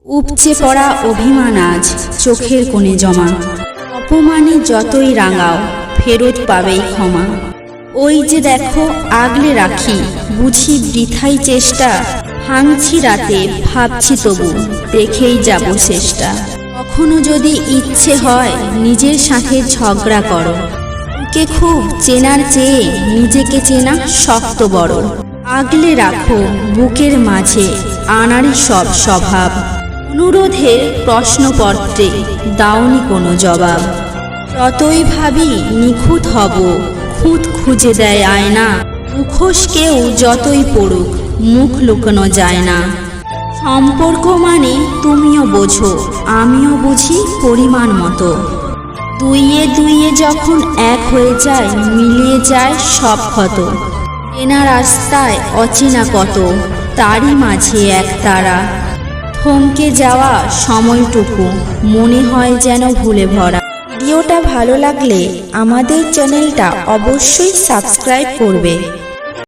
উপচে পড়া অভিমান আজ চোখের কোণে জমা। অপমানে যতই রাঙাও ফেরত পাবেই ক্ষমা। ওই যে দেখো আগলে রাখি বুঝি বৃথাই চেষ্টা। ভাঙছি রাতে ভাবছি তবু দেখেই যাব শেষটা। কখনো যদি ইচ্ছে হয় নিজের সাথে ঝগড়া করো। কে খুব চেনার চেয়ে নিজেকে চেনা শক্ত বড়। আগলে রাখো বুকের মাঝে আনারই সব স্বভাব। অনুরোধের প্রশ্নপত্রে দাওনি কোনো জবাব। যতই ভাবি নিখুঁত হব খুঁত খুঁজে দেয় আয়না। মুখোশ কেউ যতই পড়ুক মুখ লুকানো যায় না। সম্পর্ক মানে তুমিও বোঝো আমিও বুঝি পরিমাণ মতো। দুইয়ে দুইয়ে যখন এক হয়ে যায় মিলিয়ে যায় সব ক্ষত। চেনা রাস্তায় অচেনা কত তারই মাঝে এক তারা। থমকে যাওয়া সময়টুকু মনে হয় যেন ভুলে ভরা। ভিডিওটা ভালো লাগলে আমাদের চ্যানেলটা অবশ্যই সাবস্ক্রাইব করবে।